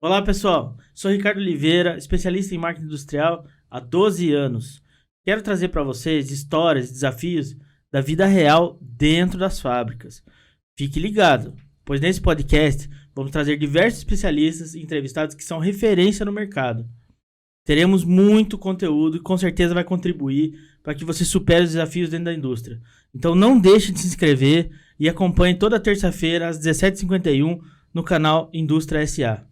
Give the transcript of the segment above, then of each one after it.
Olá, pessoal. Sou Ricardo Oliveira, especialista em marketing industrial há 12 anos. Quero trazer para vocês histórias e desafios da vida real dentro das fábricas. Fique ligado, pois nesse podcast vamos trazer diversos especialistas e entrevistados que são referência no mercado. Teremos muito conteúdo e com certeza vai contribuir para que você supere os desafios dentro da indústria. Então não deixe de se inscrever e acompanhe toda terça-feira às 17h51 no canal Indústria SA.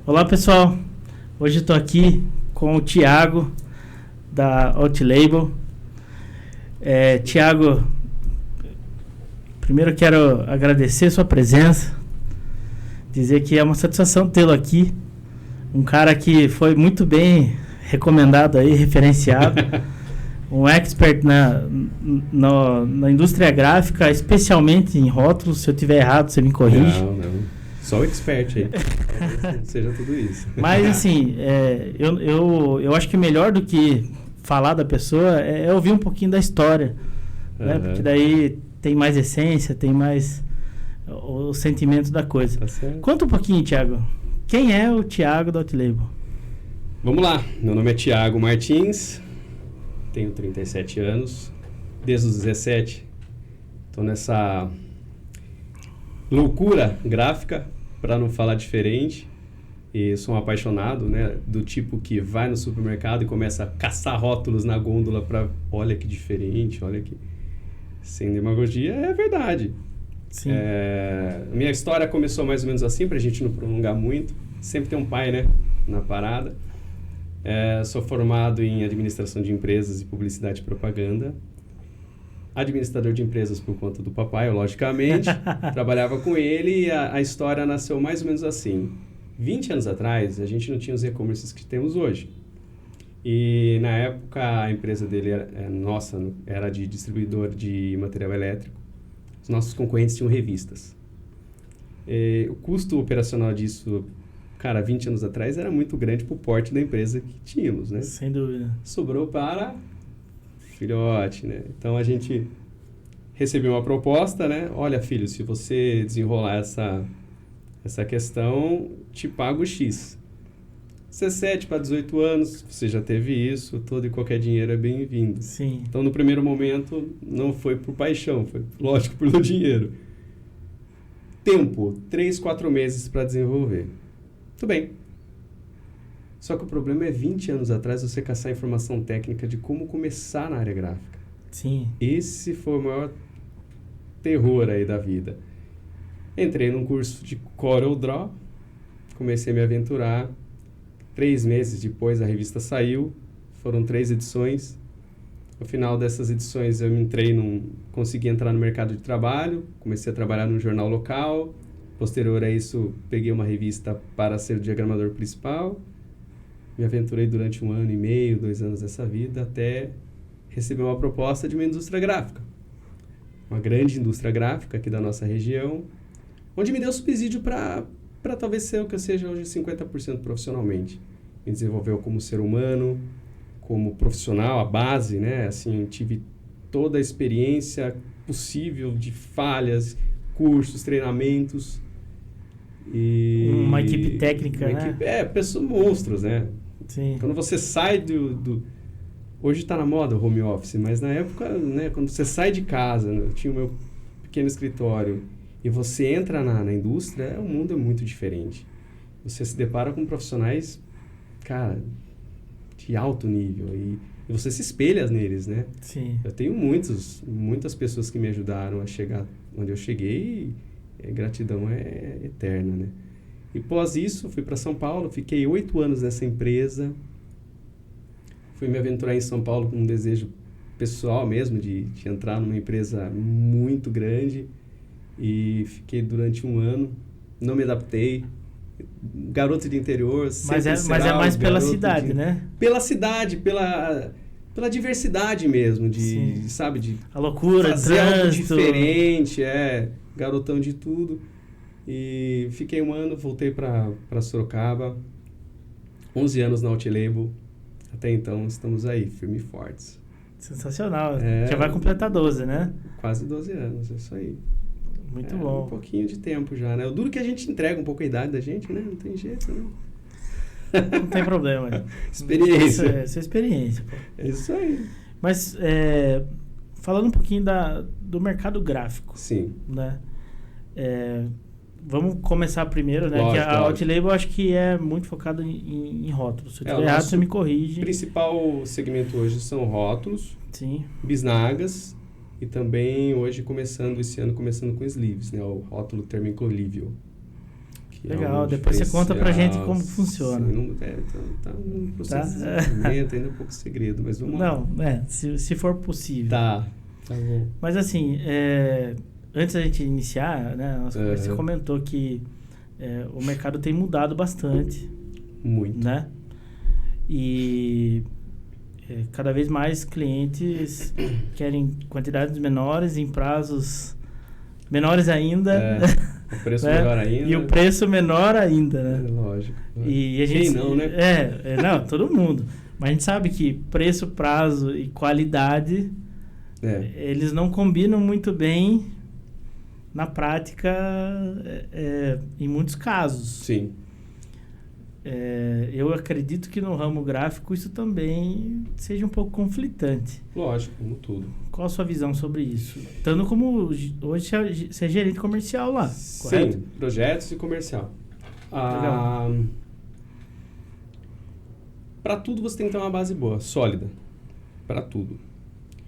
Olá, pessoal. Hoje eu estou aqui com o Thiago da Outlabel. Thiago, primeiro eu quero agradecer a sua presença, dizer que é uma satisfação tê-lo aqui. Um cara que foi muito bem recomendado aí, referenciado. Um expert na indústria gráfica, especialmente em rótulos. Se eu estiver errado, você me corrige. Não. Só o expert aí. Seja tudo isso. Mas assim, eu acho que melhor do que falar da pessoa é ouvir um pouquinho da história. Né? Porque daí tem mais essência, tem mais o sentimento da coisa. Tá certo. Conta um pouquinho, Thiago. Quem é o Thiago da Outlabel? Vamos lá. Meu nome é Thiago Martins. Tenho 37 anos. Desde os 17 estou nessa loucura gráfica, para não falar diferente. E sou um apaixonado, né, do tipo que vai no supermercado e começa a caçar rótulos na gôndola para... Olha que diferente, olha que... Sem demagogia, é verdade. Sim. Minha história começou mais ou menos assim, para a gente não prolongar muito. Sempre tem um pai, né, na parada. Sou formado em administração de empresas e publicidade e propaganda. Administrador de empresas por conta do papai, logicamente. Trabalhava com ele e a história nasceu mais ou menos assim. 20 anos atrás, a gente não tinha os e-commerces que temos hoje. E, na época, a empresa dele era de distribuidor de material elétrico. Os nossos concorrentes tinham revistas. O custo operacional disso, 20 anos atrás, era muito grande para o porte da empresa que tínhamos, né? Sem dúvida. Sobrou para... filhote, né? Então a gente recebeu uma proposta, né? Olha, filho, se você desenrolar essa questão, te pago X. 17 para 18 anos, você já teve isso, todo e qualquer dinheiro é bem-vindo. Sim. Então, no primeiro momento, não foi por paixão, foi, lógico, pelo dinheiro. Tempo, 3, 4 meses para desenvolver. Tudo bem. Só que o problema é 20 anos atrás você caçar informação técnica de como começar na área gráfica. Sim. Esse foi o maior terror aí da vida. Entrei num curso de Corel Draw, comecei a me aventurar. 3 meses depois a revista saiu, foram 3 edições. No final dessas edições eu consegui entrar no mercado de trabalho, comecei a trabalhar num jornal local. Posterior a isso, peguei uma revista para ser o diagramador principal. Me aventurei durante 1 ano e meio, 2 anos dessa vida, até receber uma proposta de uma indústria gráfica. Uma grande indústria gráfica aqui da nossa região, onde me deu subsídio para talvez ser o que eu seja hoje 50% profissionalmente. Me desenvolveu como ser humano, como profissional, a base, né? Assim, tive toda a experiência possível de falhas, cursos, treinamentos. Uma equipe técnica, né? Pessoas monstros, né? Sim. Quando você sai hoje está na moda o home office, mas na época, né, quando você sai de casa, né, eu tinha o meu pequeno escritório, e você entra na indústria, o mundo é muito diferente. Você se depara com profissionais, de alto nível, e você se espelha neles, né? Sim. Eu tenho muitas pessoas que me ajudaram a chegar onde eu cheguei, e gratidão é eterna, né? E pós isso, fui para São Paulo, fiquei 8 anos nessa empresa. Fui me aventurar em São Paulo com um desejo pessoal mesmo, de entrar numa empresa muito grande. E fiquei durante 1 ano, não me adaptei. Garoto de interior, mas é mais pela cidade, né? Pela cidade, pela diversidade mesmo, sabe? De a loucura, fazer algo trânsito. diferente, garotão de tudo. E fiquei 1 ano, voltei para Sorocaba, 11 anos na Outlabel, até então estamos aí, firme e fortes. Sensacional. Já vai completar 12, né? Quase 12 anos, é isso aí. Muito bom. Um pouquinho de tempo já, né? O duro que a gente entrega um pouco a idade da gente, né? Não tem jeito, né? Não tem problema. Experiência. Isso é experiência, pô. É isso aí. Mas, falando um pouquinho do mercado gráfico. Sim. Né? Vamos começar primeiro, né? Lógico, que a Outlabel acho que é muito focada em rótulos. Se eu estiver errado, você me corrige. O principal segmento hoje são rótulos, sim, bisnagas e também hoje esse ano começando com sleeves, né? O rótulo termiclolívio. Legal, depois você conta pra gente como funciona. Sim, tá no processo de desenvolvimento, ainda é um pouco segredo, mas vamos lá. Não, se for possível. Tá bom. Mas assim, antes da gente iniciar, né, nossa conversa, você comentou que o mercado tem mudado bastante. Muito. Né? E cada vez mais clientes querem quantidades menores em prazos menores ainda. O preço né? melhor ainda. E o preço menor ainda, né? Lógico. E a gente, quem não, né? Não, todo mundo. Mas a gente sabe que preço, prazo e qualidade, eles não combinam muito bem na prática, em muitos casos. Sim. Eu acredito que no ramo gráfico isso também seja um pouco conflitante. Lógico, como tudo. Qual a sua visão sobre isso? Tanto como hoje você é gerente comercial lá, correto? Sim, projetos e comercial. Para tudo você tem que ter uma base boa, sólida. Para tudo.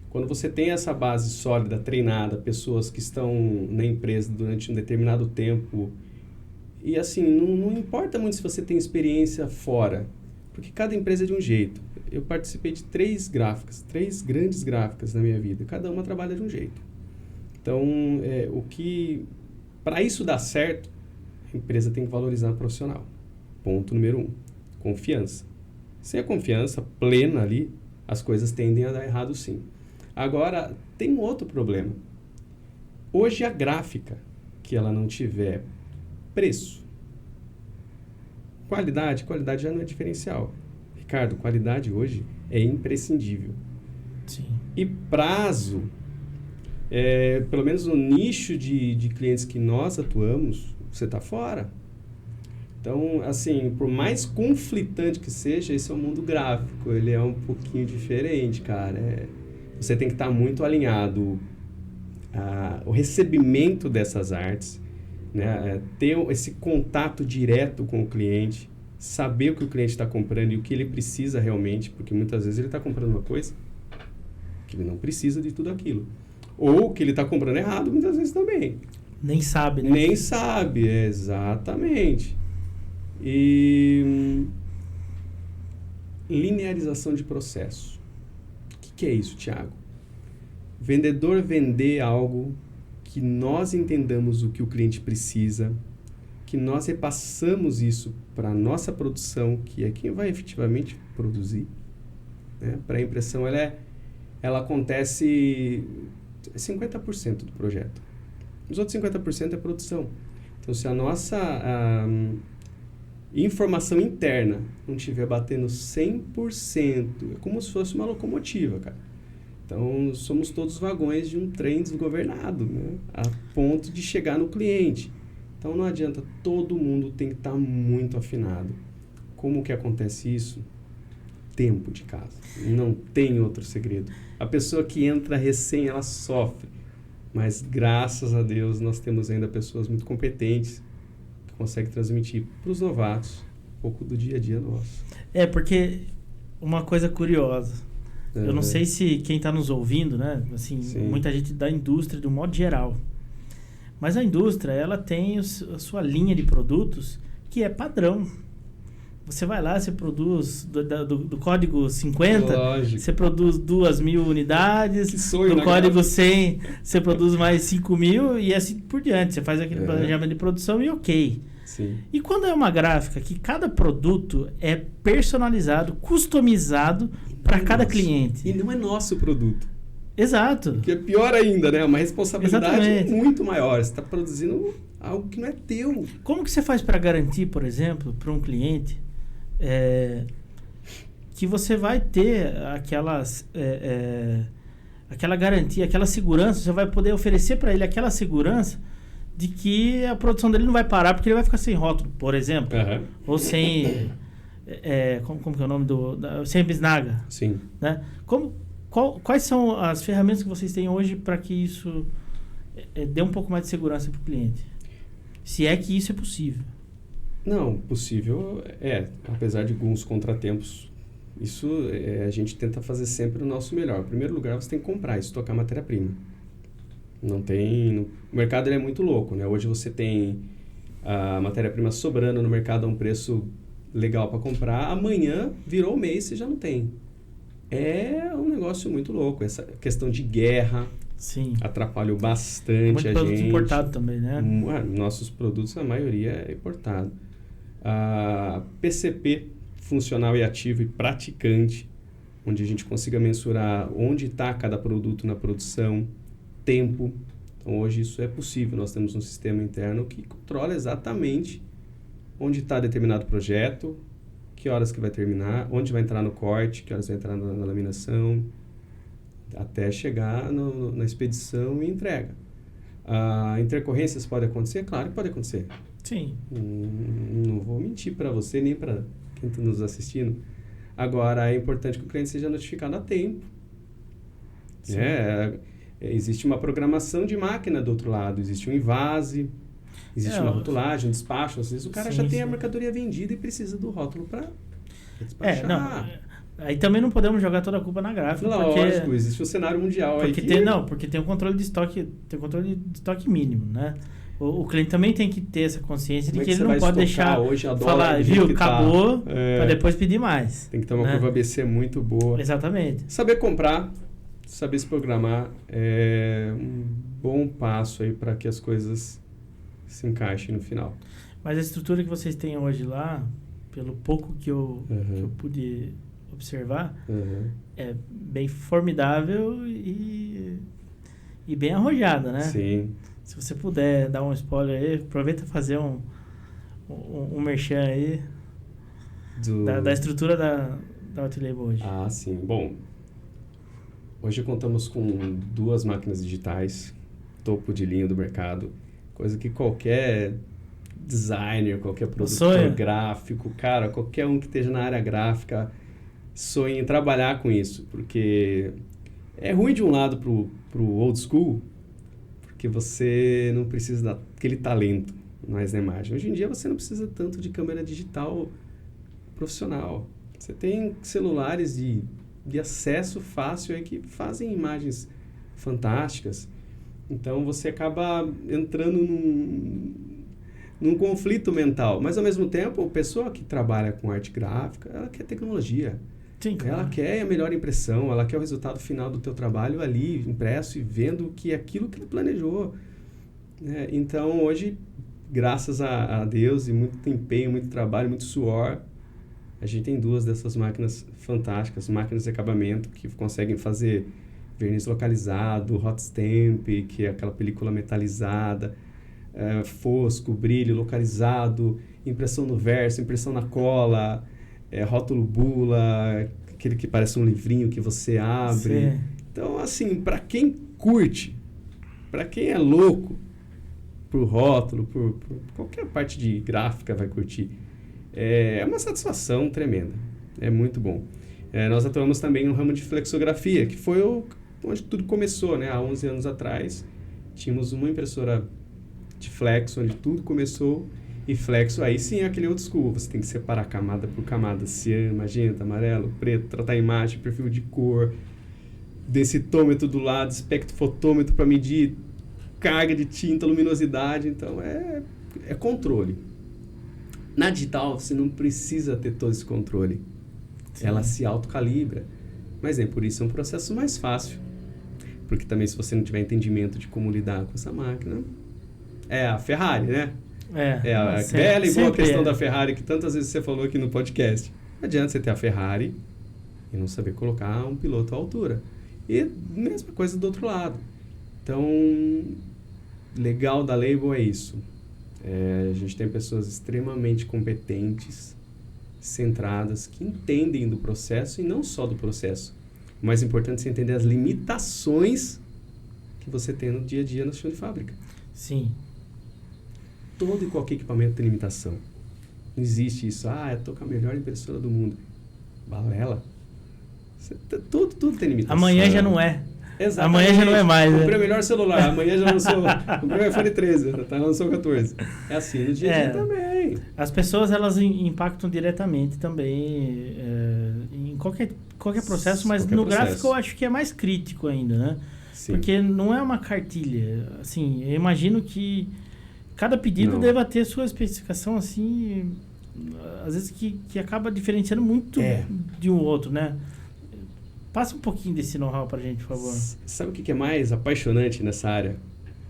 Quando você tem essa base sólida, treinada, pessoas que estão na empresa durante um determinado tempo. E assim, não importa muito se você tem experiência fora, porque cada empresa é de um jeito. Eu participei de 3 grandes gráficas na minha vida, cada uma trabalha de um jeito. Então, para isso dar certo, a empresa tem que valorizar o profissional. Ponto número 1, confiança. Sem a confiança plena ali, as coisas tendem a dar errado sim. Agora, tem um outro problema. Hoje a gráfica que ela não tiver preço. Qualidade já não é diferencial. Ricardo, qualidade hoje é imprescindível. Sim. E prazo, pelo menos no nicho de clientes que nós atuamos, você está fora. Então, assim, por mais conflitante que seja, esse é o mundo gráfico. Ele é um pouquinho diferente, cara. Você tem que estar muito alinhado ao recebimento dessas artes, né? Ter esse contato direto com o cliente, saber o que o cliente está comprando e o que ele precisa realmente, porque muitas vezes ele está comprando uma coisa que ele não precisa de tudo aquilo. Ou que ele está comprando errado, muitas vezes também. Nem sabe, né? Nem sabe, exatamente. E linearização de processo. O que é isso, Thiago? Vendedor vender algo que nós entendamos o que o cliente precisa, que nós repassamos isso para a nossa produção, que é quem vai efetivamente produzir. Né? Para a impressão, ela acontece 50% do projeto. Os outros 50% é produção. Então, se a nossa informação interna não estiver batendo 100%, é como se fosse uma locomotiva, cara. Então, somos todos vagões de um trem desgovernado, né? A ponto de chegar no cliente. Então, não adianta, todo mundo tem que estar muito afinado. Como que acontece isso? Tempo de casa. Não tem outro segredo. A pessoa que entra recém, ela sofre. Mas, graças a Deus, nós temos ainda pessoas muito competentes que conseguem transmitir para os novatos um pouco do dia a dia nosso. Porque uma coisa curiosa, eu não sei se quem está nos ouvindo, né? Assim, muita gente da indústria, de um modo geral. Mas a indústria, ela tem a sua linha de produtos que é padrão. Você vai lá, você produz do código 50, Lógico. você produz 2.000 unidades. Que sonho, do código 100, você produz mais 5.000 e assim por diante. Você faz aquele planejamento de produção e ok. Sim. E quando é uma gráfica que cada produto é personalizado, customizado para cada cliente. E não é nosso produto. Exato. Que é pior ainda, né? Uma responsabilidade Exatamente. muito maior. Você está produzindo algo que não é teu. Como que você faz para garantir, por exemplo, para um cliente que você vai ter aquela garantia, aquela segurança, você vai poder oferecer para ele aquela segurança de que a produção dele não vai parar porque ele vai ficar sem rótulo, por exemplo, ou sem como que é o nome sem bisnaga. Sim. Né? Quais são as ferramentas que vocês têm hoje para que isso dê um pouco mais de segurança para o cliente? Se é que isso é possível. Não, possível apesar de alguns contratempos. Isso a gente tenta fazer sempre o nosso melhor. Em primeiro lugar, você tem que comprar, estocar matéria-prima. Não tem... O mercado ele é muito louco, né? Hoje você tem a matéria-prima sobrando no mercado a um preço legal para comprar. Amanhã, virou o mês, você já não tem. É um negócio muito louco. Essa questão de guerra atrapalhou bastante muito a gente. Produto importado também, né? Nossos produtos, a maioria é importado. A PCP, funcional e ativo e praticante, onde a gente consiga mensurar onde está cada produto na produção, tempo. Então, hoje isso é possível. Nós temos um sistema interno que controla exatamente onde está determinado projeto, que horas que vai terminar, onde vai entrar no corte, que horas vai entrar na laminação, até chegar na expedição e entrega. Intercorrências podem acontecer? Claro que pode acontecer. Sim. Não vou mentir para você nem para quem está nos assistindo. Agora, é importante que o cliente seja notificado a tempo. Existe uma programação de máquina do outro lado, existe um invase, existe uma rotulagem, um despacho. Às vezes o cara já tem a mercadoria vendida e precisa do rótulo para despachar. Aí também não podemos jogar toda a culpa na gráfica. Lógico, existe um cenário mundial aí porque tem um controle de estoque, mínimo, né? O cliente também tem que ter essa consciência de que ele não pode deixar hoje falar, acabou, para depois pedir mais. Tem que ter uma curva ABC muito boa. Exatamente. Saber comprar, saber se programar é um bom passo aí para que as coisas se encaixem no final. Mas a estrutura que vocês têm hoje lá, pelo pouco que eu pude observar, é bem formidável e bem arrojada, né? Sim. Se você puder dar um spoiler aí, aproveita e fazer um merchan aí da estrutura da Outlabel hoje. Sim. Bom, hoje contamos com 2 máquinas digitais, topo de linha do mercado, coisa que qualquer designer, qualquer produtor gráfico, cara, qualquer um que esteja na área gráfica sonha em trabalhar com isso, porque é ruim de um lado pro old school, porque você não precisa daquele talento mais na imagem. Hoje em dia você não precisa tanto de câmera digital profissional. Você tem celulares de acesso fácil aí que fazem imagens fantásticas. Então você acaba entrando num conflito mental. Mas ao mesmo tempo, a pessoa que trabalha com arte gráfica, ela quer tecnologia. Sim, claro. Ela quer a melhor impressão, ela quer o resultado final do teu trabalho ali, impresso e vendo que é aquilo que ele planejou. Então, hoje, graças a Deus e muito empenho, muito trabalho, muito suor, a gente tem 2 dessas máquinas fantásticas, máquinas de acabamento que conseguem fazer verniz localizado, hot stamp, que é aquela película metalizada, fosco, brilho localizado, impressão no verso, impressão na cola, rótulo bula, aquele que parece um livrinho que você abre. Sim. Então, assim, para quem curte, para quem é louco por rótulo, por qualquer parte de gráfica vai curtir, é uma satisfação tremenda. É muito bom. Nós atuamos também no ramo de flexografia, que foi onde tudo começou, né? Há 11 anos atrás, tínhamos uma impressora de flexo, onde tudo começou. E flexo, aí sim é aquele old school. Você tem que separar camada por camada, cian, magenta, amarelo, preto, tratar a imagem, perfil de cor, densitômetro do lado, espectrofotômetro para medir carga de tinta, luminosidade. Então, é controle. Na digital, você não precisa ter todo esse controle. Sim. Ela se autocalibra. Mas por isso é um processo mais fácil. Porque também, se você não tiver entendimento de como lidar com essa máquina, é a Ferrari, né? A bela e boa questão da Ferrari que tantas vezes você falou aqui no podcast. Não adianta você ter a Ferrari e não saber colocar um piloto à altura. E mesma coisa do outro lado. Então, legal da Label é isso. A gente tem pessoas extremamente competentes, centradas, que entendem do processo e não só do processo. O mais importante é você entender as limitações que você tem no dia a dia no chão de fábrica. Sim. Todo e qualquer equipamento tem limitação. Não existe isso. Eu tô com a melhor impressora do mundo. Balela. Tudo tem limitação. Amanhã já não é. Exatamente. Amanhã já não é mais. Comprei o melhor celular. Amanhã já lançou. Comprei o iPhone 13. Lançou o 14. É assim no dia a dia também. As pessoas, elas impactam diretamente também em qualquer processo, mas no gráfico eu acho que é mais crítico ainda, né? Sim. Porque não é uma cartilha. Assim, eu imagino que cada pedido deva ter sua especificação, assim, às vezes que acaba diferenciando muito de um outro, né? Passa um pouquinho desse know-how pra gente, por favor. Sabe o que é mais apaixonante nessa área?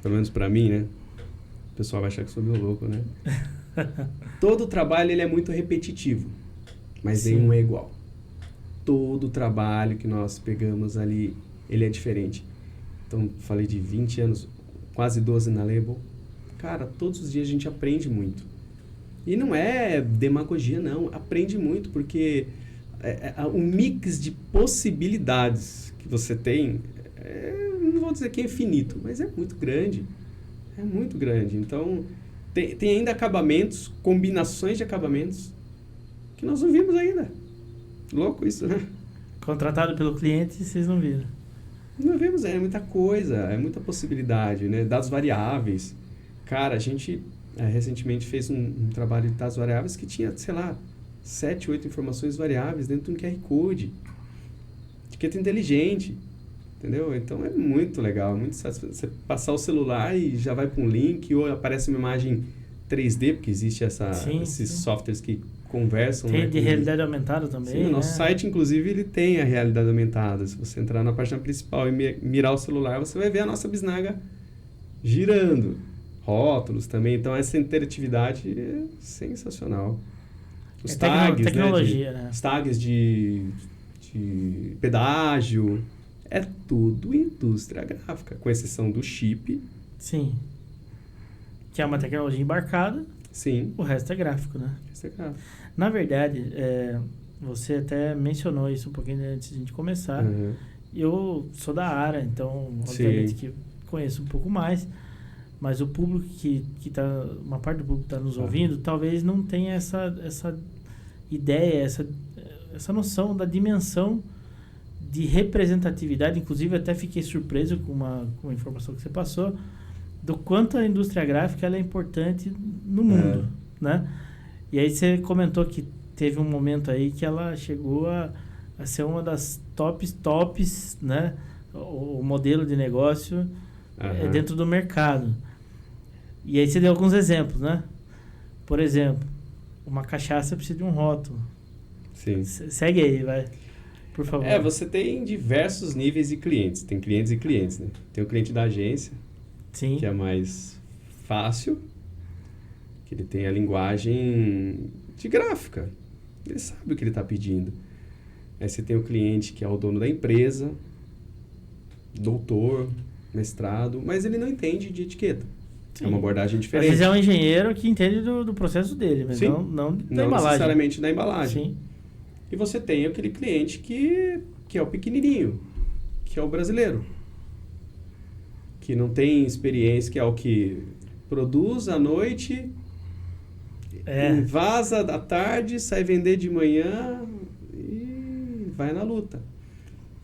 Pelo menos pra mim, né? O pessoal vai achar que sou meio louco, né? Todo o trabalho ele é muito repetitivo, mas nenhum é igual. Todo o trabalho que nós pegamos ali, ele é diferente. Então, falei de 20 anos, quase 12 na Label. Cara, todos os dias a gente aprende muito. E não é demagogia, não. Aprende muito, porque o mix de possibilidades que você tem, não vou dizer que é infinito, mas é muito grande. É muito grande. Então, tem ainda acabamentos, combinações de acabamentos, que nós não vimos ainda. Louco isso, né? Contratado pelo cliente, vocês não viram. Não vimos, é muita coisa, é muita possibilidade, né? Dados variáveis. Cara, a gente recentemente fez um trabalho de dados variáveis que tinha, sei lá, 7, 8 informações variáveis dentro de um QR Code. Etiqueta inteligente, entendeu? Então é muito legal, muito satisfatório. Você passar o celular e já vai para um link ou aparece uma imagem 3D, porque existe esses softwares que conversam. Tem, né, de realidade aumentada também. Sim, o nosso site, inclusive, ele tem a realidade aumentada. Se você entrar na página principal e mirar o celular, você vai ver a nossa bisnaga girando. Rótulos também. Então, essa interatividade é sensacional. Os tags, tecnologia, né? Os tags de pedágio. É tudo indústria gráfica, com exceção do chip. Sim. Que é uma tecnologia embarcada. Sim. O resto é gráfico, né? O resto é gráfico. Na verdade, você até mencionou isso um pouquinho antes de a gente começar. Uhum. Eu sou da área, então, obviamente, que conheço um pouco mais. Mas o público que tá... Uma parte do público que está nos ouvindo, talvez não tenha essa ideia, essa noção da dimensão de representatividade. Inclusive, até fiquei surpreso com uma informação que você passou, do quanto a indústria gráfica ela é importante no mundo, né? E aí você comentou que teve um momento aí que ela chegou a ser uma das tops, né? O modelo de negócio dentro do mercado. E aí você deu alguns exemplos, né? Por exemplo, uma cachaça precisa de um rótulo. Sim. Segue aí, vai. Por favor. Você tem diversos níveis de clientes. Tem clientes e clientes, né? Tem o cliente da agência, Sim. que é mais fácil, que ele tem a linguagem de gráfica. Ele sabe o que ele está pedindo. Aí você tem o cliente que é o dono da empresa, doutor, mestrado, mas ele não entende de etiqueta. Sim. É uma abordagem diferente. Às vezes é um engenheiro que entende do processo dele, mas Sim. não da não embalagem. Necessariamente da embalagem. Sim. E você tem aquele cliente que é o pequenininho, que é o brasileiro, que não tem experiência, que é o que produz à noite, vaza à tarde, sai vender de manhã e vai na luta.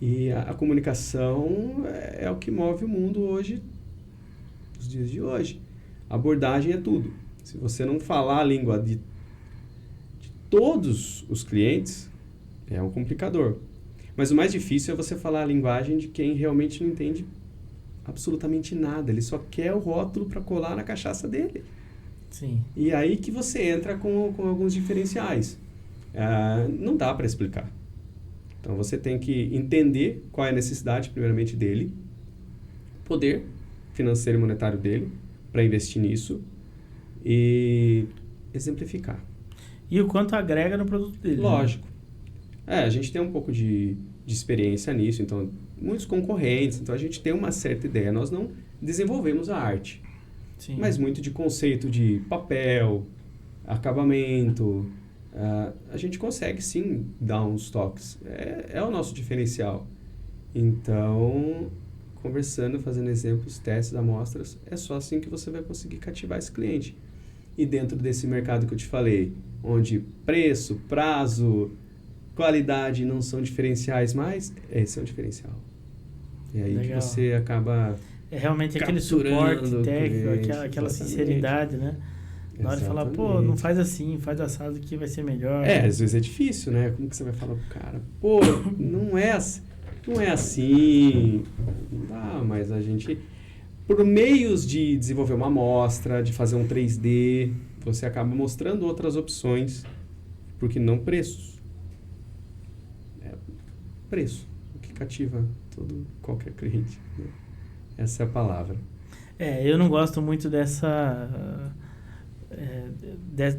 E a comunicação é o que move o mundo hoje, nos dias de hoje. A abordagem é tudo. Se você não falar a língua de todos os clientes, é um complicador. Mas o mais difícil é você falar a linguagem de quem realmente não entende absolutamente nada. Ele só quer o rótulo para colar na cachaça dele. Sim. E aí que você entra com alguns diferenciais. Não dá para explicar. Então você tem que entender qual é a necessidade, primeiramente, dele, poder financeiro e monetário dele, para investir nisso e exemplificar. E o quanto agrega no produto dele. Lógico. Né? A gente tem um pouco de experiência nisso, então, muitos concorrentes, então a gente tem uma certa ideia. Nós não desenvolvemos a arte, Sim. mas muito de conceito de papel, acabamento, a gente consegue sim dar uns toques. É o nosso diferencial. Então, conversando, fazendo exemplos, testes, amostras, é só assim que você vai conseguir cativar esse cliente. E dentro desse mercado que eu te falei, onde preço, prazo, qualidade não são diferenciais mais, esse é o diferencial. É aí Legal. que você acaba É realmente aquele capturando suporte o técnico, cliente, aquela exatamente. sinceridade, né? Na hora de falar, pô, não faz assim, faz assado que vai ser melhor. Às vezes é difícil, né? Como que você vai falar pro cara? Pô, não é assim. Não dá, mas a gente... Por meios de desenvolver uma amostra, de fazer um 3D, você acaba mostrando outras opções, porque não preços. Preço, o que cativa qualquer cliente. Né? Essa é a palavra. Eu não gosto muito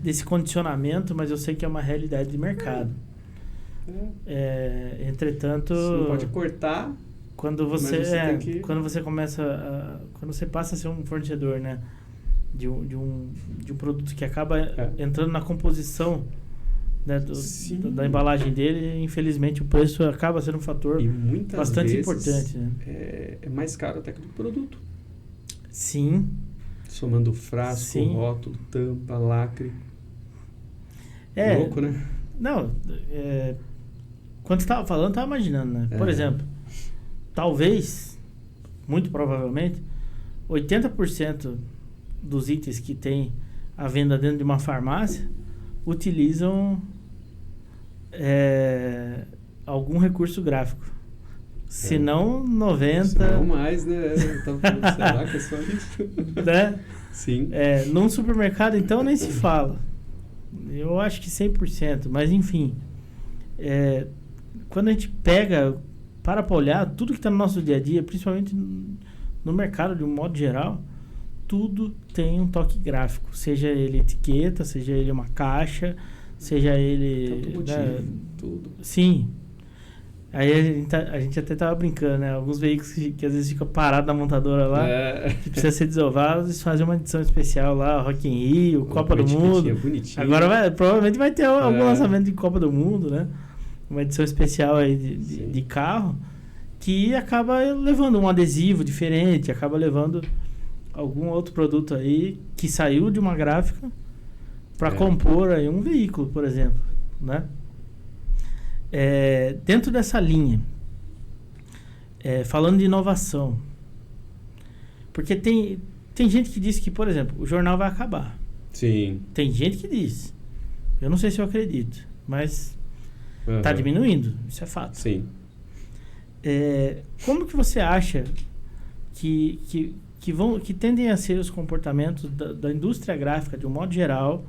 desse condicionamento, mas eu sei que é uma realidade de mercado. Entretanto, você não pode cortar, quando você, mas você tem que... quando você começa quando você passa a ser um fornecedor, né, de um produto que acaba entrando na composição, né, da embalagem dele, infelizmente o preço acaba sendo um fator bastante importante, né? É mais caro até que do produto. Sim. Somando frasco, rótulo, tampa, lacre. Louco, né? Não, quando você estava falando, eu estava imaginando, né? Por exemplo, talvez, muito provavelmente, 80% dos itens que tem à venda dentro de uma farmácia utilizam algum recurso gráfico. Se não 90%... Se não mais, né? Será que é só isso? Né? Sim. Num supermercado, então, nem se fala. Eu acho que 100%. Mas, enfim, quando a gente para olhar tudo que está no nosso dia a dia, principalmente no mercado de um modo geral, tudo tem um toque gráfico. Seja ele etiqueta, seja ele uma caixa, seja ele... Tudo. Sim. Aí a gente até tava brincando, né? Alguns veículos que às vezes ficam parados na montadora lá, que precisa ser desovados, eles fazem uma edição especial lá, Rock in Rio, Copa do Mundo. Bonitinho. Agora provavelmente vai ter algum lançamento de Copa do Mundo, né? Uma edição especial aí de carro, que acaba levando um adesivo diferente, acaba levando algum outro produto aí que saiu de uma gráfica para compor aí um veículo, por exemplo, né? Dentro dessa linha, falando de inovação, porque tem gente que diz que, por exemplo, o jornal vai acabar. Sim. Tem gente que diz. Eu não sei se eu acredito, mas está diminuindo, isso é fato. Sim. Como que você acha que tendem a ser os comportamentos da indústria gráfica de um modo geral?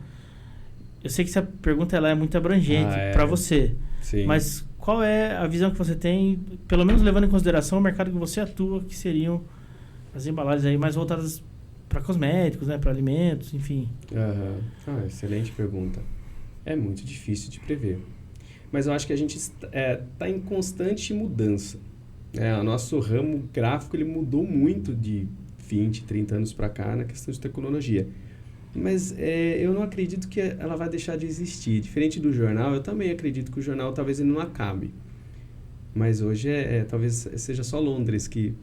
Eu sei que essa pergunta ela é muito abrangente para você. Sim. Mas qual é a visão que você tem, pelo menos levando em consideração o mercado que você atua, que seriam as embalagens aí mais voltadas para cosméticos, né, para alimentos, enfim? Excelente pergunta. É muito difícil de prever. Mas eu acho que a gente está em constante mudança. O nosso ramo gráfico ele mudou muito de 20, 30 anos para cá na questão de tecnologia. Mas eu não acredito que ela vai deixar de existir. Diferente do jornal, eu também acredito que o jornal talvez ele não acabe. Mas hoje talvez seja só Londres que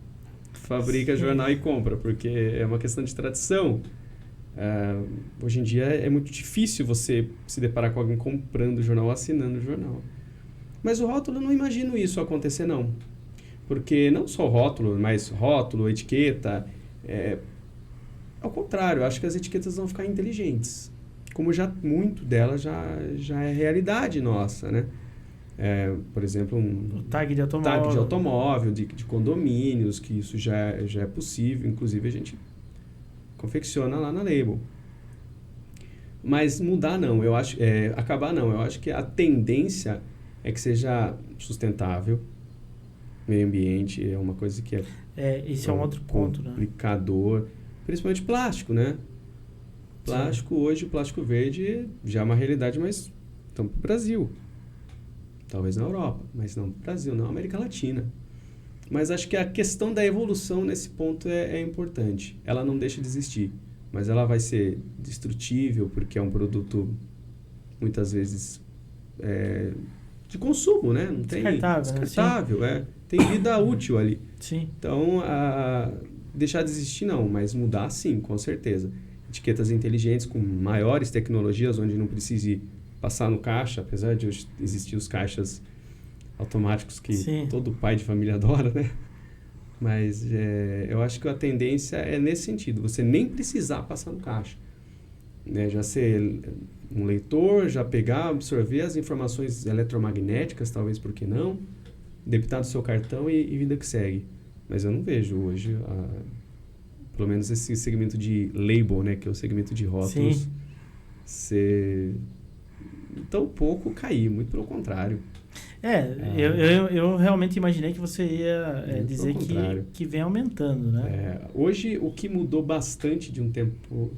fabrica jornal e compra, porque é uma questão de tradição. Hoje em dia é muito difícil você se deparar com alguém comprando jornal ou assinando jornal. Mas o rótulo, eu não imagino isso acontecer, não. Porque não só o rótulo, mas rótulo, etiqueta... Ao contrário, eu acho que as etiquetas vão ficar inteligentes. Como muito delas já é realidade nossa, né? Por exemplo, o tag de automóvel. Tag de automóvel, de condomínios, que isso já é possível. Inclusive, a gente confecciona lá na Label. Mas mudar não, eu acho... acabar não, eu acho que a tendência é que seja sustentável. Meio ambiente é uma coisa que isso é um outro ponto, né? Complicador. Principalmente plástico, né? Plástico, hoje, o plástico verde já é uma realidade, mas estamos para o Brasil. Talvez na Europa, mas não para o Brasil, não na América Latina. Mas acho que a questão da evolução nesse ponto é importante. Ela não deixa de existir, mas ela vai ser destrutível porque é um produto muitas vezes de consumo, né? Não tem descartável, tem vida útil ali. Sim. Então, deixar de existir não, mas mudar sim, com certeza. Etiquetas inteligentes com maiores tecnologias, onde não precise passar no caixa, apesar de hoje existir os caixas automáticos que todo pai de família adora, né? Mas eu acho que a tendência é nesse sentido, você nem precisar passar no caixa. Né? Já ser um leitor, já pegar, absorver as informações eletromagnéticas, talvez, por que não? Debitar do seu cartão e vida que segue. Mas eu não vejo hoje, pelo menos esse segmento de label, né? Que é o segmento de rótulos, ser tão pouco cair, muito pelo contrário. Eu realmente imaginei que você ia dizer que vem aumentando, né? Hoje, o que mudou bastante de um tempo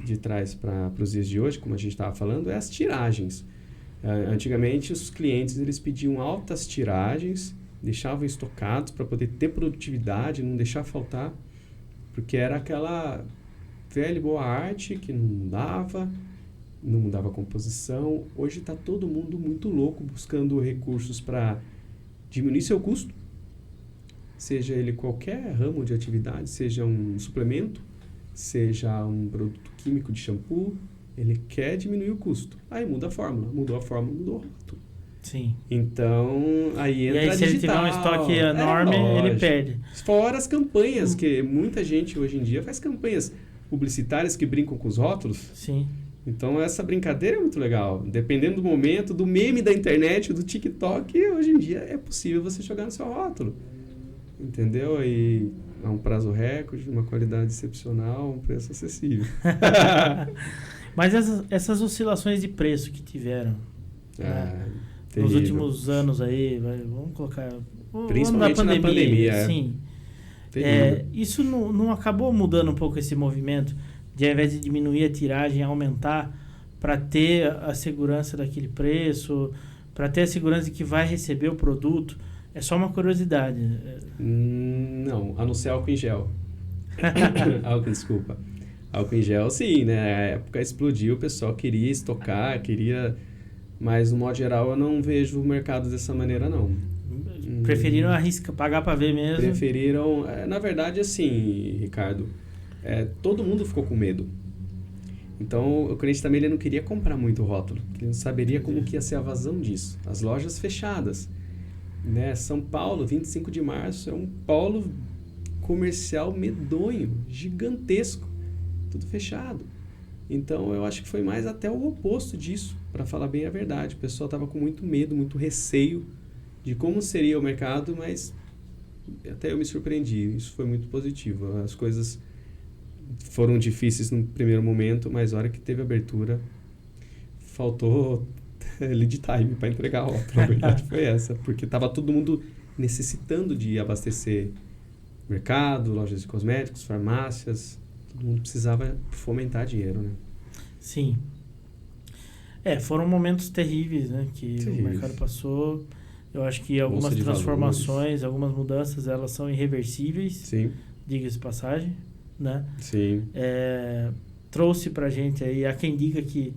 de trás para os dias de hoje, como a gente estava falando, é as tiragens. Antigamente, os clientes eles pediam altas tiragens, deixavam estocados para poder ter produtividade, não deixar faltar, porque era aquela velha e boa arte que não mudava a composição. Hoje está todo mundo muito louco buscando recursos para diminuir seu custo, seja ele qualquer ramo de atividade, seja um suplemento, seja um produto químico de shampoo, ele quer diminuir o custo. Aí muda a fórmula, mudou a fórmula, mudou o rótulo. Sim. Então, aí entra a digital. E aí, se ele tiver um estoque enorme, ele perde. Fora as campanhas, que muita gente hoje em dia faz campanhas publicitárias que brincam com os rótulos. Sim. Então, essa brincadeira é muito legal. Dependendo do momento, do meme da internet, do TikTok, hoje em dia é possível você jogar no seu rótulo. Entendeu? E a um prazo recorde, uma qualidade excepcional, um preço acessível. Mas essas oscilações de preço que tiveram nos últimos anos aí, vamos colocar... Principalmente na pandemia. Sim. Isso não acabou mudando um pouco esse movimento de, ao invés de diminuir a tiragem, aumentar para ter a segurança daquele preço, para ter a segurança de que vai receber o produto? É só uma curiosidade. Não, a não ser álcool em gel. Desculpa. Álcool em gel, sim, né? A época explodiu, o pessoal queria estocar, mas no modo geral eu não vejo o mercado dessa maneira, não. Preferiram pagar para ver mesmo? Preferiram, na verdade, assim, Ricardo, todo mundo ficou com medo. Então, o cliente também ele não queria comprar muito rótulo, porque ele não saberia como que ia ser a vazão disso. As lojas fechadas. Né? São Paulo, 25 de março, é um polo comercial medonho, gigantesco, tudo fechado. Então, eu acho que foi mais até o oposto disso, para falar bem a verdade. O pessoal estava com muito medo, muito receio de como seria o mercado, mas até eu me surpreendi. Isso foi muito positivo. As coisas foram difíceis no primeiro momento, mas na hora que teve abertura, faltou lead time para entregar a rótulo. A verdade foi essa, porque estava todo mundo necessitando de abastecer mercado, lojas de cosméticos, farmácias, todo mundo precisava fomentar dinheiro, né? Sim. Foram momentos terríveis, né, que o mercado passou. Eu acho que algumas transformações, algumas mudanças, elas são irreversíveis. Sim. Diga-se de passagem, né? Sim. Trouxe pra gente aí, há quem diga que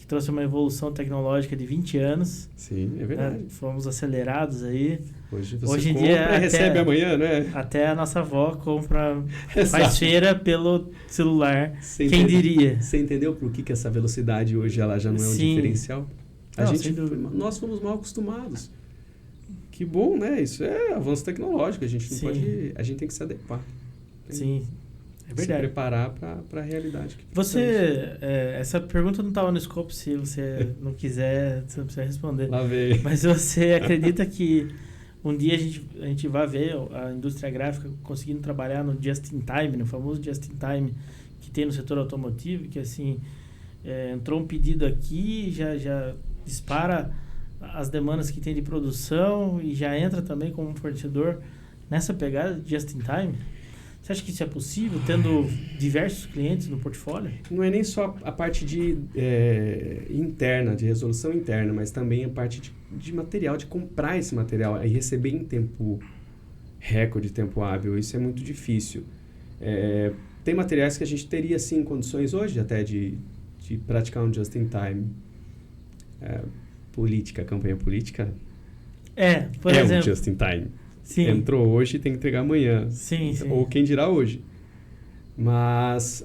trouxe uma evolução tecnológica de 20 anos. Sim, é verdade. Fomos acelerados aí. Hoje você compra e recebe amanhã, né? Até a nossa avó compra, faz feira pelo celular. Quem diria? Você entendeu por que essa velocidade hoje ela já não é um diferencial? Nós fomos mal acostumados. Que bom, né? Isso é avanço tecnológico. A gente não pode... A gente tem que se adequar. Sim. É verdade. Se preparar para a realidade. Essa pergunta não estava no escopo, se você não quiser, você não precisa responder. Lá veio. Mas você acredita que um dia a gente vai ver a indústria gráfica conseguindo trabalhar no just-in-time, no famoso just-in-time que tem no setor automotivo, que assim, entrou um pedido aqui, já dispara as demandas que tem de produção e já entra também como fornecedor nessa pegada de just-in-time? Você acha que isso é possível, tendo diversos clientes no portfólio? Não é nem só a parte interna, de resolução interna, mas também a parte de material, de comprar esse material e receber em tempo recorde, tempo hábil. Isso é muito difícil. Tem materiais que a gente teria, sim, condições hoje até de de praticar um just-in-time. Campanha política, Por exemplo. Um just-in-time. Sim. Entrou hoje, tem que entregar amanhã. Sim. Ou quem dirá hoje. Mas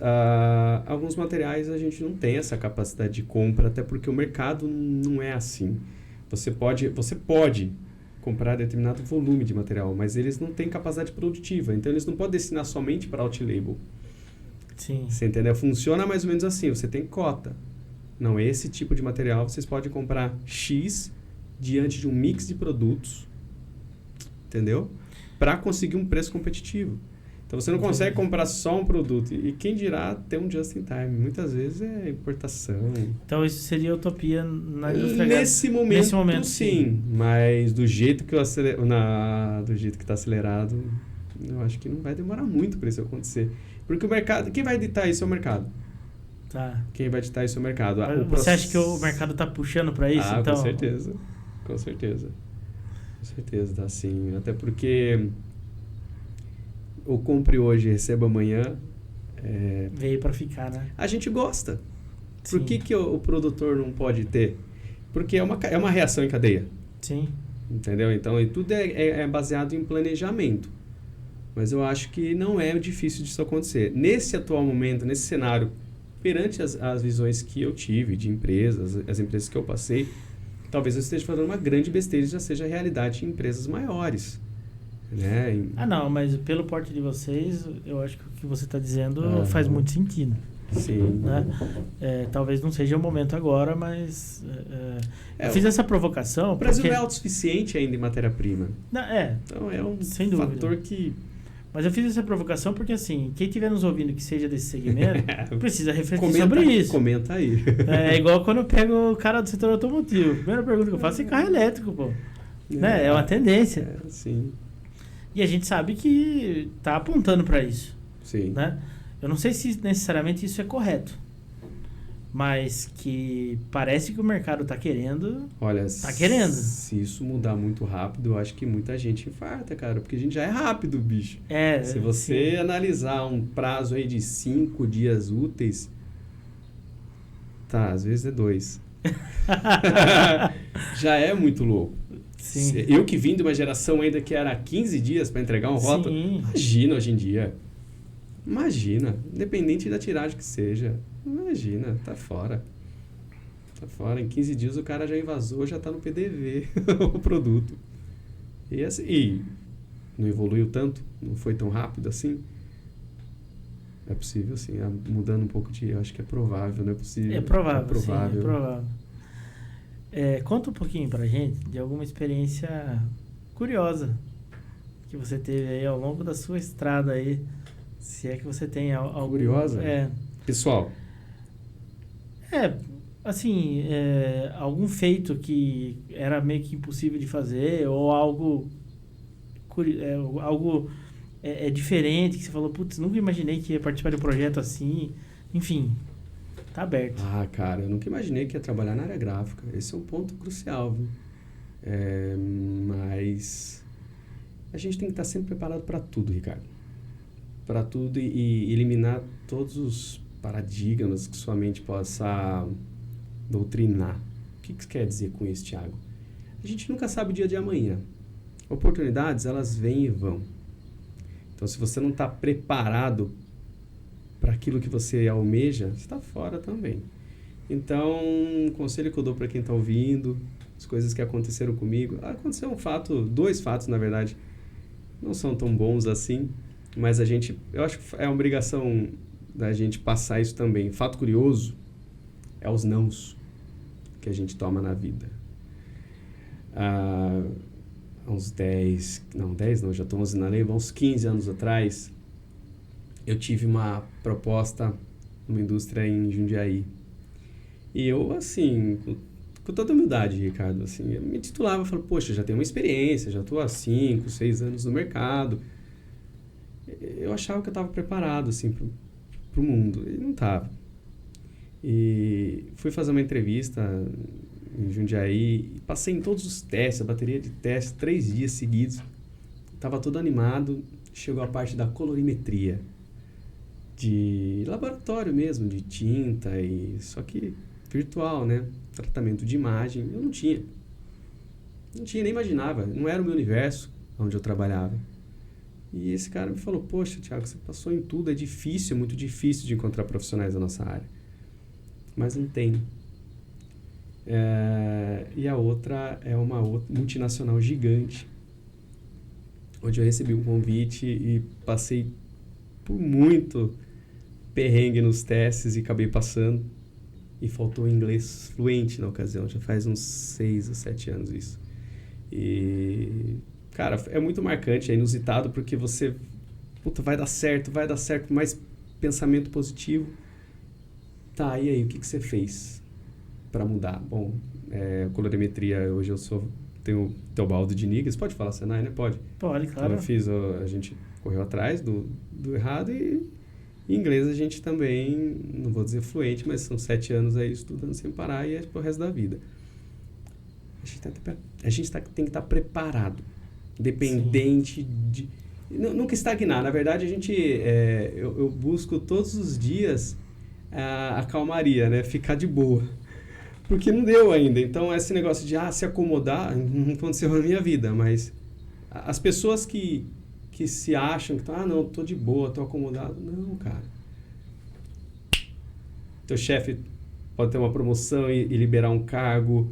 alguns materiais a gente não tem essa capacidade de compra, até porque o mercado não é assim. Você pode comprar determinado volume de material, mas eles não têm capacidade produtiva, então eles não podem destinar somente para out-label. Sim. Você entendeu? Funciona mais ou menos assim, você tem cota. Não, esse tipo de material vocês podem comprar X diante de um mix de produtos, entendeu? Para conseguir um preço competitivo. Então você não consegue comprar só um produto. E quem dirá ter um just-in-time? Muitas vezes é importação. Então isso seria utopia na indústria Nesse momento sim. Mas do jeito que do jeito que está acelerado, eu acho que não vai demorar muito para isso acontecer. Porque o mercado... Quem vai ditar isso é o mercado. Tá. Quem vai ditar isso é o mercado. Você acha que o mercado está puxando para isso? Então? Com certeza. Com certeza. Com certeza, tá sim. Até porque... ou compre hoje e receba amanhã. Veio para ficar, né? A gente gosta. Sim. Por que o produtor não pode ter? Porque é uma reação em cadeia. Sim. Entendeu? Então, e tudo é baseado em planejamento. Mas eu acho que não é difícil disso acontecer. Nesse atual momento, nesse cenário, perante as visões que eu tive de empresas, as empresas que eu passei, talvez eu esteja falando uma grande besteira e já seja realidade em empresas maiores. Né? Não, mas pelo porte de vocês, eu acho que o que você está dizendo faz muito sentido. Sim. Né? Talvez não seja o momento agora, mas eu fiz essa provocação. O Brasil não é autossuficiente ainda em matéria-prima. Então é um fator que... Mas eu fiz essa provocação porque, assim, quem estiver nos ouvindo que seja desse segmento, precisa refletir sobre isso. Comenta aí. É igual quando eu pego o cara do setor automotivo. A primeira pergunta que eu faço é carro elétrico, pô. Né? É uma tendência. Sim. E a gente sabe que está apontando para isso. Sim. Né? Eu não sei se necessariamente isso é correto, mas que parece que o mercado está querendo. Olha, querendo. Se isso mudar muito rápido, eu acho que muita gente infarta, cara, porque a gente já é rápido, bicho. Se você analisar um prazo aí de 5 dias úteis, às vezes é 2. Já é muito louco. Sim. Eu que vim de uma geração ainda que era 15 dias para entregar um rótulo, imagina hoje em dia. Imagina, independente da tiragem que seja. Imagina, tá fora. Tá fora. Em 15 dias o cara já invasou, já tá no PDV o produto. E não evoluiu tanto, não foi tão rápido assim. É possível, sim. Mudando um pouco eu acho que é provável, não é possível. É provável, sim, é provável. Conta um pouquinho pra gente de alguma experiência curiosa que você teve aí ao longo da sua estrada aí. Se é que você tem algo... Curiosa? Pessoal. Algum feito que era meio que impossível de fazer, ou algo diferente, que você falou, putz, nunca imaginei que ia participar de um projeto assim. Enfim, tá aberto. Cara, eu nunca imaginei que ia trabalhar na área gráfica. Esse é um ponto crucial, viu? Mas a gente tem que estar sempre preparado para tudo, Ricardo. Para tudo e eliminar todos os paradigmas que sua mente possa doutrinar. O que você quer dizer com isso, Thiago? A gente nunca sabe o dia de amanhã. Oportunidades, elas vêm e vão. Então, se você não está preparado para aquilo que você almeja, você está fora também. Então, um conselho que eu dou para quem está ouvindo, as coisas que aconteceram comigo. Aconteceu dois fatos, na verdade, não são tão bons assim, mas eu acho que é uma obrigação da gente passar isso também. Fato curioso é os nãos que a gente toma na vida. Há uns 10 não, já estou na lei, uns 15 anos atrás, eu tive uma proposta numa indústria em Jundiaí. E eu, assim, com toda humildade, Ricardo, assim, eu me titulava e falava, poxa, já tenho uma experiência, já estou há 5, 6 anos no mercado. Eu achava que eu estava preparado, assim, para o mundo. E não estava. E fui fazer uma entrevista em Jundiaí e passei em todos os testes, a bateria de testes, 3 dias seguidos. Estava todo animado. Chegou a parte da colorimetria. de laboratório mesmo, de tinta, só que virtual, né? Tratamento de imagem, eu não tinha. Não tinha, nem imaginava. Não era o meu universo onde eu trabalhava. E esse cara me falou, poxa, Thiago, você passou em tudo, é difícil, muito difícil de encontrar profissionais da nossa área. Mas não tem. E a outra é uma multinacional gigante, onde eu recebi um convite e passei por muito perrengue nos testes e acabei passando. E faltou inglês fluente na ocasião, já faz uns 6 ou 7 anos isso. E, cara, é muito marcante, é inusitado, porque você, puta, vai dar certo, mais pensamento positivo. Tá, e aí, o que você fez para mudar? Bom, colorimetria, hoje tenho o Teobaldo de Nigas, pode falar Senai, né? Pode. Pode, claro. Então a gente correu atrás do errado e em inglês a gente também, não vou dizer fluente, mas são 7 anos aí estudando sem parar e é pro resto da vida. A gente tem que estar preparado, dependente de... Nunca estagnar. Na verdade, eu busco todos os dias a calmaria, né? Ficar de boa. Porque não deu ainda. Então, esse negócio de se acomodar não aconteceu na minha vida, mas as pessoas que se acham que não, tô de boa, tô acomodado. Não, cara. Teu chefe pode ter uma promoção e liberar um cargo.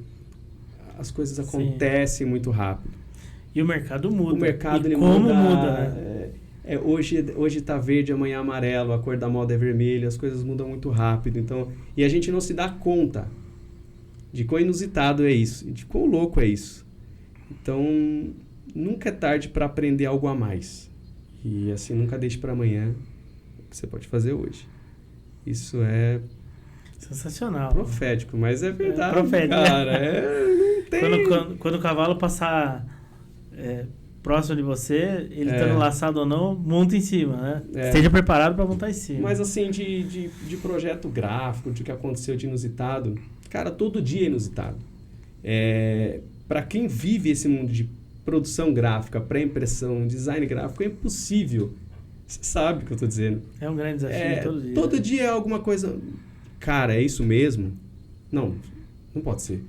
As coisas acontecem muito rápido. E o mercado muda. O mercado ele como muda, né? Hoje tá verde, amanhã amarelo, a cor da moda é vermelha, as coisas mudam muito rápido. Então, e a gente não se dá conta de quão inusitado é isso, de quão louco é isso. Então, nunca é tarde para aprender algo a mais. E assim, nunca deixe para amanhã o que você pode fazer hoje. Isso é sensacional. Profético, mas é verdade, profético, cara. Não tem... Quando o cavalo passar próximo de você, ele estando laçado ou não, monta em cima, né? Esteja preparado para montar em cima. Mas assim, de projeto gráfico, de que aconteceu de inusitado, cara, todo dia é inusitado. Para quem vive esse mundo de produção gráfica, pré-impressão, design gráfico, é impossível. Você sabe o que eu estou dizendo. É um grande desafio todo dia. Todo dia é alguma coisa... Cara, é isso mesmo? Não pode ser.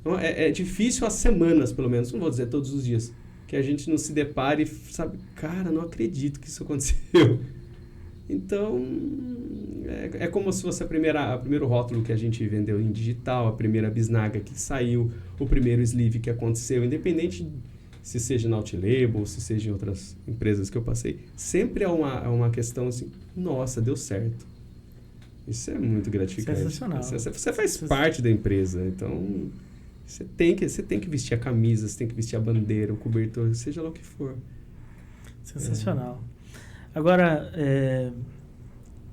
Então, é difícil há semanas, pelo menos, não vou dizer todos os dias, que a gente não se depare e sabe, cara, não acredito que isso aconteceu. Então, é como se fosse o primeiro rótulo que a gente vendeu em digital, a primeira bisnaga que saiu, o primeiro sleeve que aconteceu, independente se seja na Outlabel, se seja em outras empresas que eu passei, sempre é uma questão assim, nossa, deu certo. Isso é muito gratificante. Sensacional. Você faz parte da empresa, então você tem que vestir a camisa, você tem que vestir a bandeira, o cobertor, seja lá o que for. Sensacional. Agora,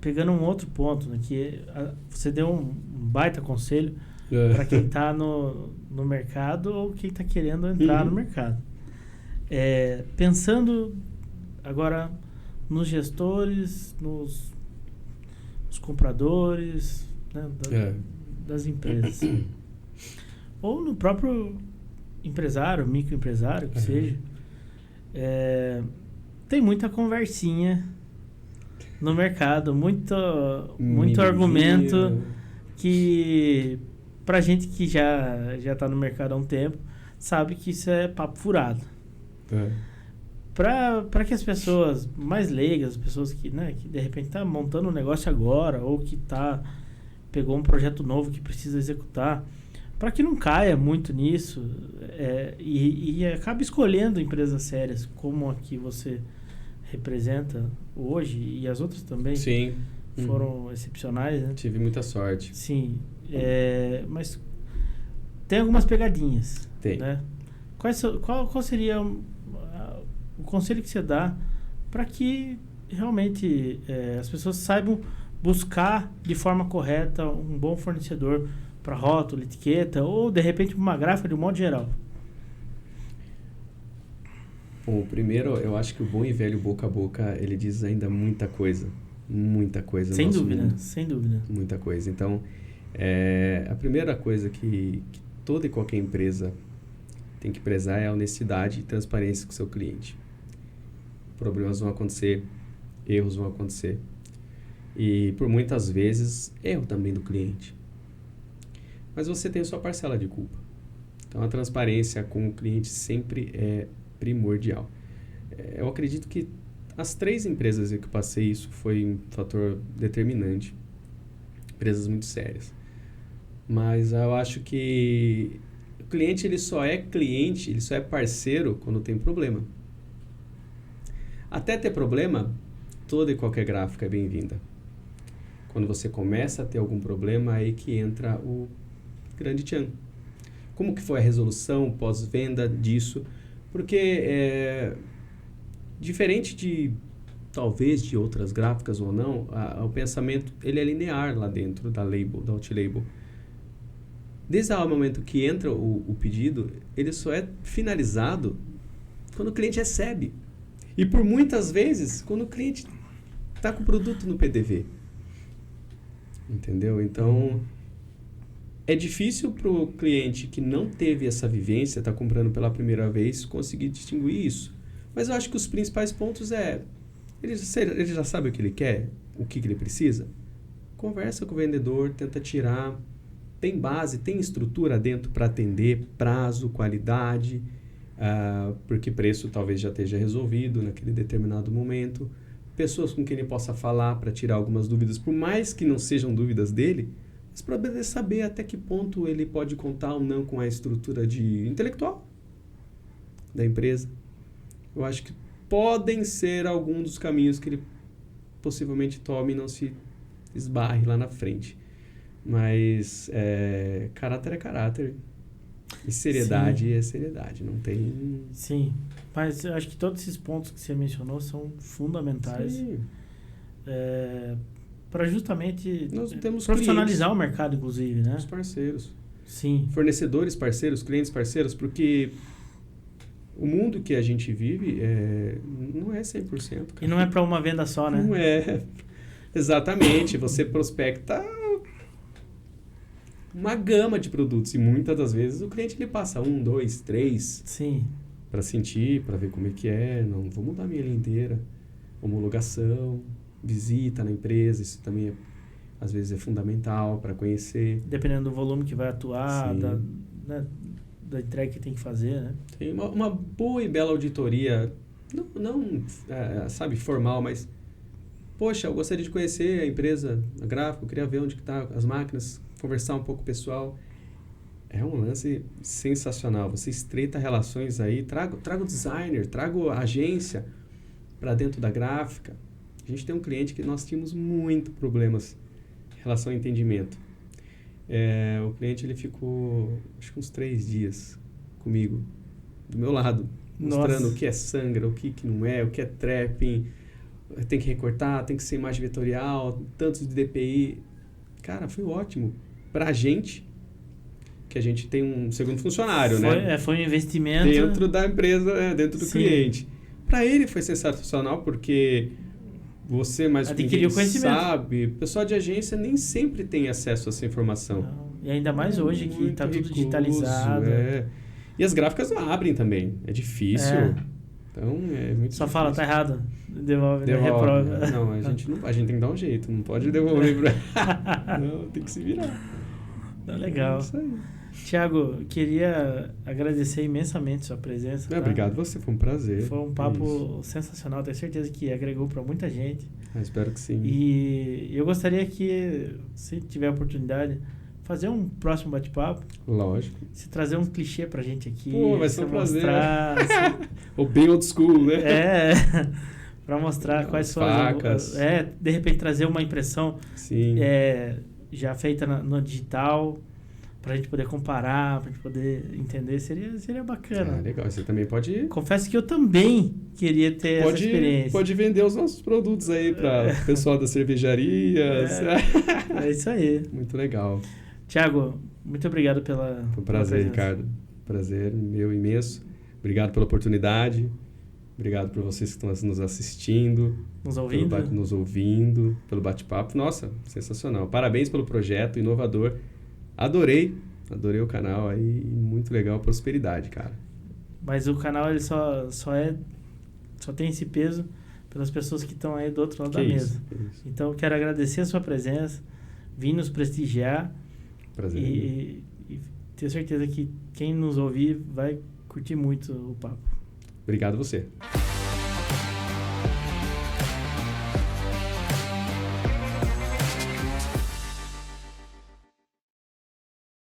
pegando um outro ponto, né, que você deu um baita conselho para quem está no mercado ou quem está querendo entrar no mercado. Pensando agora nos gestores, nos compradores, né, das empresas. Ou no próprio empresário, microempresário, que seja. Tem muita conversinha no mercado, muito argumento que pra gente que já tá no mercado há um tempo, sabe que isso é papo furado. Para que as pessoas mais leigas, as pessoas que de repente tá montando um negócio agora ou que pegou um projeto novo que precisa executar, para que não caia muito nisso e acabe escolhendo empresas sérias como a que você representa hoje, e as outras também foram excepcionais, né? Tive muita sorte. Sim, mas tem algumas pegadinhas. Tem. Né? Qual seria o conselho que você dá para que realmente as pessoas saibam buscar de forma correta um bom fornecedor para rótulo, etiqueta ou de repente uma gráfica de um modo geral? Bom, primeiro, eu acho que o bom e velho boca a boca, ele diz ainda muita coisa. Muita coisa. Sem dúvida, sem dúvida. Muita coisa. Então, a primeira coisa que toda e qualquer empresa tem que prezar é a honestidade e transparência com o seu cliente. Problemas vão acontecer, erros vão acontecer. E por muitas vezes, erro também do cliente. Mas você tem a sua parcela de culpa. Então, a transparência com o cliente sempre é primordial. Eu acredito que as 3 empresas em que eu passei, isso foi um fator determinante. Empresas muito sérias. Mas eu acho que o cliente, ele só é cliente, ele só é parceiro quando tem problema. Até ter problema, toda e qualquer gráfica é bem-vinda. Quando você começa a ter algum problema, aí que entra o grande tchan. Como que foi a resolução pós-venda disso? Porque, diferente de, talvez, de outras gráficas ou não, o pensamento ele é linear lá dentro da label, da Outlabel. Desde o momento que entra o pedido, ele só é finalizado quando o cliente recebe. E por muitas vezes, quando o cliente está com o produto no PDV. Entendeu? Então, é difícil para o cliente que não teve essa vivência, está comprando pela primeira vez, conseguir distinguir isso. Mas eu acho que os principais pontos ele já sabe o que ele quer, o que ele precisa. Conversa com o vendedor, tenta tirar. Tem base, tem estrutura dentro para atender, prazo, qualidade, porque preço talvez já esteja resolvido naquele determinado momento. Pessoas com quem ele possa falar para tirar algumas dúvidas, por mais que não sejam dúvidas dele, mas para poder saber até que ponto ele pode contar ou não com a estrutura intelectual da empresa. Eu acho que podem ser alguns dos caminhos que ele possivelmente tome e não se esbarre lá na frente. Mas caráter é caráter. E seriedade é seriedade. Não tem... Sim, mas eu acho que todos esses pontos que você mencionou são fundamentais para justamente nós temos profissionalizar clientes, o mercado, inclusive, né? os parceiros. Sim. Fornecedores parceiros, clientes parceiros, porque o mundo que a gente vive não é 100%. Cara. E não é para uma venda só, né? Não é. Exatamente. Você prospecta uma gama de produtos e muitas das vezes o cliente ele passa 1, 2, 3 para sentir, para ver como é que é. Não vou mudar a minha linha inteira. Homologação, visita na empresa, isso também às vezes é fundamental para conhecer. Dependendo do volume que vai atuar, da entrega que tem que fazer, né? Tem uma boa e bela auditoria, não sabe, formal, mas poxa, eu gostaria de conhecer a empresa, a gráfica, eu queria ver onde que tá as máquinas, conversar um pouco com o pessoal. É um lance sensacional. Você estreita relações aí, traga o designer, traga a agência para dentro da gráfica. A gente tem um cliente que nós tínhamos muito problemas em relação ao entendimento. O cliente ele ficou, acho que uns 3 dias comigo, do meu lado, mostrando o que é Sangra, o que não é, o que é trapping, tem que recortar, tem que ser imagem vetorial, tantos de DPI. Cara, foi ótimo. Pra gente, que a gente tem um segundo funcionário, né? Foi um investimento... Dentro da empresa, dentro do cliente. Pra ele foi sensacional, porque você mais adquiriu conhecimento. Sabe, o pessoal de agência nem sempre tem acesso a essa informação. Não. E ainda mais hoje que está tudo digitalizado. E as gráficas não abrem também. É difícil. Então, é muito Só difícil. fala, tá errado. Devolve. Reprova. Não, a gente tem que dar um jeito. Não pode devolver pra... Não, tem que se virar. Tá legal. É isso aí. Tiago, queria agradecer imensamente sua presença. Tá? Obrigado você, foi um prazer. Foi um papo sensacional, tenho certeza que agregou para muita gente. Espero que sim. E eu gostaria que, se tiver a oportunidade, fazer um próximo bate-papo. Lógico. Se trazer um clichê pra gente aqui. Pô, vai ser um prazer. Assim, ou bem old school, né? Para mostrar quais são facas. De repente trazer uma impressão sim. Já feita no digital, pra gente poder comparar, pra gente poder entender, seria bacana. Legal, você também pode... Confesso que eu também queria ter essa experiência. Pode vender os nossos produtos aí para o pessoal das cervejarias. É isso aí. Muito legal. Tiago, muito obrigado pela... Foi um prazer, Ricardo. Prazer meu imenso. Obrigado pela oportunidade. Obrigado por vocês que estão nos assistindo. Nos ouvindo, pelo bate-papo. Nossa, sensacional. Parabéns pelo projeto, inovador. Adorei o canal aí, muito legal, prosperidade, cara. Mas o canal ele só tem esse peso pelas pessoas que estão aí do outro lado da Que mesa. isso. Então, eu quero agradecer a sua presença, vir nos prestigiar. Prazer. E tenho certeza que quem nos ouvir vai curtir muito o papo. Obrigado a você.